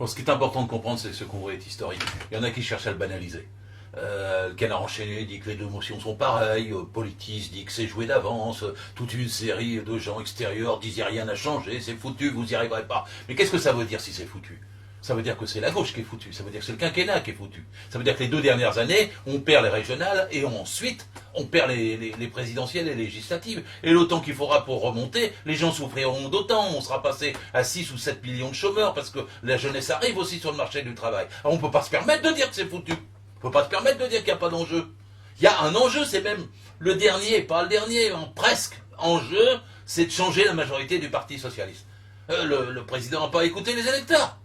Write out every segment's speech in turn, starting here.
Bon, ce qui est important de comprendre, c'est que ce convoi est historique. Il y en a qui cherchent à le banaliser. Le Canard enchaîné dit que les deux motions sont pareilles, Politis dit que c'est joué d'avance, toute une série de gens extérieurs disent rien n'a changé, c'est foutu, vous n'y arriverez pas. Mais qu'est-ce que ça veut dire si c'est foutu? Ça veut dire que c'est la gauche qui est foutue, ça veut dire que c'est le quinquennat qui est foutu. Ça veut dire que les 2 dernières années, on perd les régionales et ensuite on perd les présidentielles et les législatives. Et le temps qu'il faudra pour remonter, les gens souffriront d'autant. On sera passé à 6 ou 7 millions de chômeurs parce que la jeunesse arrive aussi sur le marché du travail. Alors on ne peut pas se permettre de dire que c'est foutu. On ne peut pas se permettre de dire qu'il n'y a pas d'enjeu. Il y a un enjeu, c'est même le dernier, pas le dernier, presque enjeu, c'est de changer la majorité du Parti Socialiste. Le président n'a pas écouté les électeurs.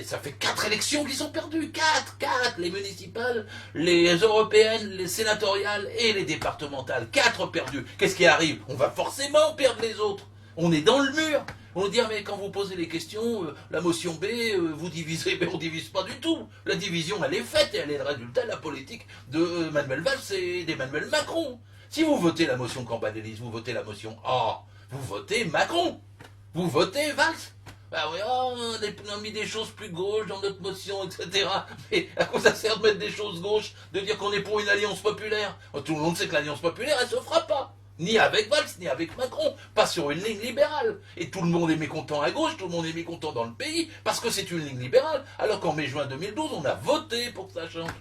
Ça fait 4 élections qui sont perdues. 4, les municipales, les européennes, les sénatoriales et les départementales. 4 perdues. Qu'est-ce qui arrive? On va forcément perdre les autres. On est dans le mur. On dit, mais quand vous posez les questions, la motion B, vous divisez, mais on ne divise pas du tout. La division, elle est faite et elle est le résultat de la politique de Manuel Valls et d'Emmanuel Macron. Si vous votez la motion Cambadélis, vous votez la motion A, vous votez Macron. Vous votez Valls. Bah oui, on a mis des choses plus gauches dans notre motion, etc. Mais à quoi ça sert de mettre des choses gauches, de dire qu'on est pour une alliance populaire? Tout le monde sait que l'alliance populaire, elle se fera pas. Ni avec Valls, ni avec Macron. Pas sur une ligne libérale. Et tout le monde est mécontent à gauche, tout le monde est mécontent dans le pays, parce que c'est une ligne libérale. Alors qu'en mai-juin 2012, on a voté pour que ça change.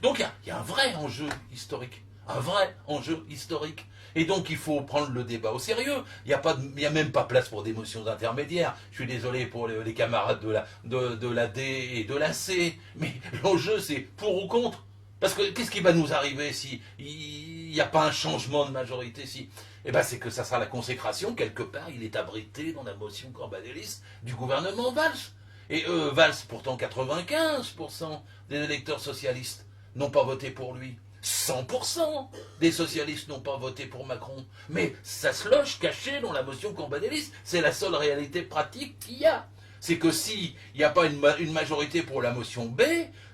Donc il y a un vrai enjeu historique. Un vrai enjeu historique. Et donc il faut prendre le débat au sérieux. Il n'y a même pas place pour des motions intermédiaires. Je suis désolé pour les camarades de la D et de la C. Mais l'enjeu c'est pour ou contre. Parce que qu'est-ce qui va nous arriver si il n'y a pas un changement de majorité si Eh bien c'est que ça sera la consécration, quelque part, il est abrité dans la motion Cambadélis du gouvernement Valls. Et Valls, pourtant 95% des électeurs socialistes n'ont pas voté pour lui. 100% des socialistes n'ont pas voté pour Macron. Mais ça se loge caché dans la motion Cambadélis. C'est la seule réalité pratique qu'il y a. C'est que s'il n'y a pas une majorité pour la motion B,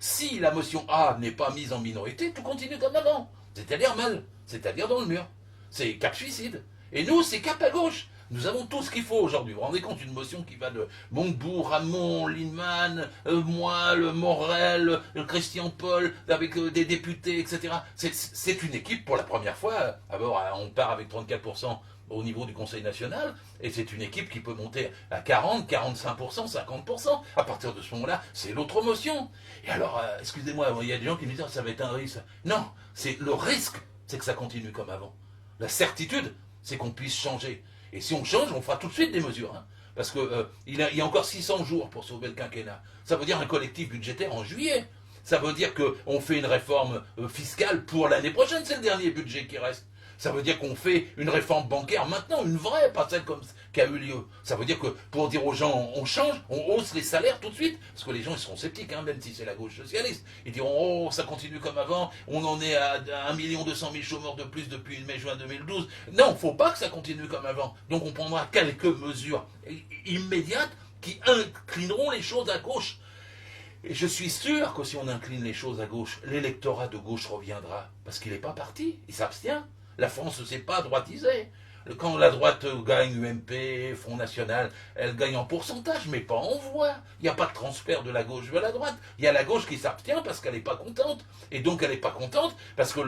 si la motion A n'est pas mise en minorité, tout continue comme avant. C'est-à-dire mal, c'est-à-dire dans le mur. C'est cap suicide. Et nous, c'est cap à gauche. Nous avons tout ce qu'il faut aujourd'hui. Vous vous rendez compte, une motion qui va de Montebourg, Ramon, Lindemann, moi, le Morel, le Christian Paul, avec des députés, etc. C'est une équipe, pour la première fois, d'abord on part avec 34% au niveau du Conseil national, et c'est une équipe qui peut monter à 40, 45%, 50%. À partir de ce moment-là, c'est l'autre motion. Et alors, excusez-moi, il y a des gens qui me disent, ça va être un risque. Non, c'est le risque, c'est que ça continue comme avant. La certitude, c'est qu'on puisse changer. Et si on change, on fera tout de suite des mesures. Hein. Parce qu'il y a encore 600 jours pour sauver le quinquennat. Ça veut dire un collectif budgétaire en juillet. Ça veut dire qu'on fait une réforme fiscale pour l'année prochaine. C'est le dernier budget qui reste. Ça veut dire qu'on fait une réforme bancaire maintenant, une vraie, pas celle comme qui a eu lieu. Ça veut dire que pour dire aux gens, on change, on hausse les salaires tout de suite, parce que les gens ils seront sceptiques, hein, même si c'est la gauche socialiste. Ils diront, oh, ça continue comme avant, on en est à 1 200 000 chômeurs de plus depuis mai-juin 2012. Non, faut pas que ça continue comme avant. Donc on prendra quelques mesures immédiates qui inclineront les choses à gauche. Et je suis sûr que si on incline les choses à gauche, l'électorat de gauche reviendra, parce qu'il n'est pas parti, il s'abstient. La France ne s'est pas droitisée. Quand la droite gagne UMP, Front National, elle gagne en pourcentage, mais pas en voix. Il n'y a pas de transfert de la gauche vers la droite. Il y a la gauche qui s'abstient parce qu'elle n'est pas contente. Et donc elle n'est pas contente parce que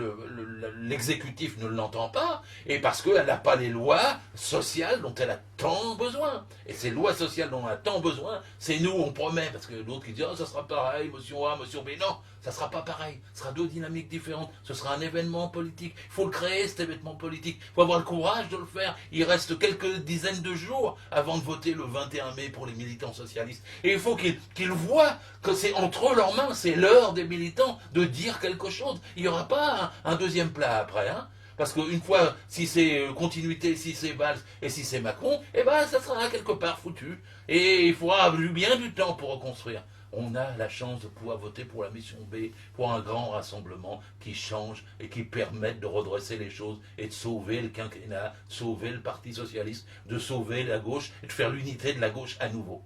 l'exécutif ne l'entend pas et parce qu'elle n'a pas les lois sociales dont elle a tant besoin. Et ces lois sociales dont elle a tant besoin, c'est nous, on promet. Parce que l'autre qui dit, oh, ça sera pareil, motion A, motion B. Non, ça ne sera pas pareil. Ce sera 2 dynamiques différentes. Ce sera un événement politique. Il faut le créer, cet événement politique. Il faut avoir le courage de le faire. Il reste quelques dizaines de jours avant de voter le 21 mai pour les militants socialistes. Et il faut qu'ils voient que c'est entre leurs mains, c'est l'heure des militants de dire quelque chose. Il n'y aura pas un deuxième plat après, hein. Parce qu'une fois, si c'est continuité, si c'est Valls et si c'est Macron, eh ben ça sera quelque part foutu. Et il faudra bien du temps pour reconstruire. On a la chance de pouvoir voter pour la mission B, pour un grand rassemblement qui change et qui permette de redresser les choses et de sauver le quinquennat, de sauver le Parti Socialiste, de sauver la gauche et de faire l'unité de la gauche à nouveau.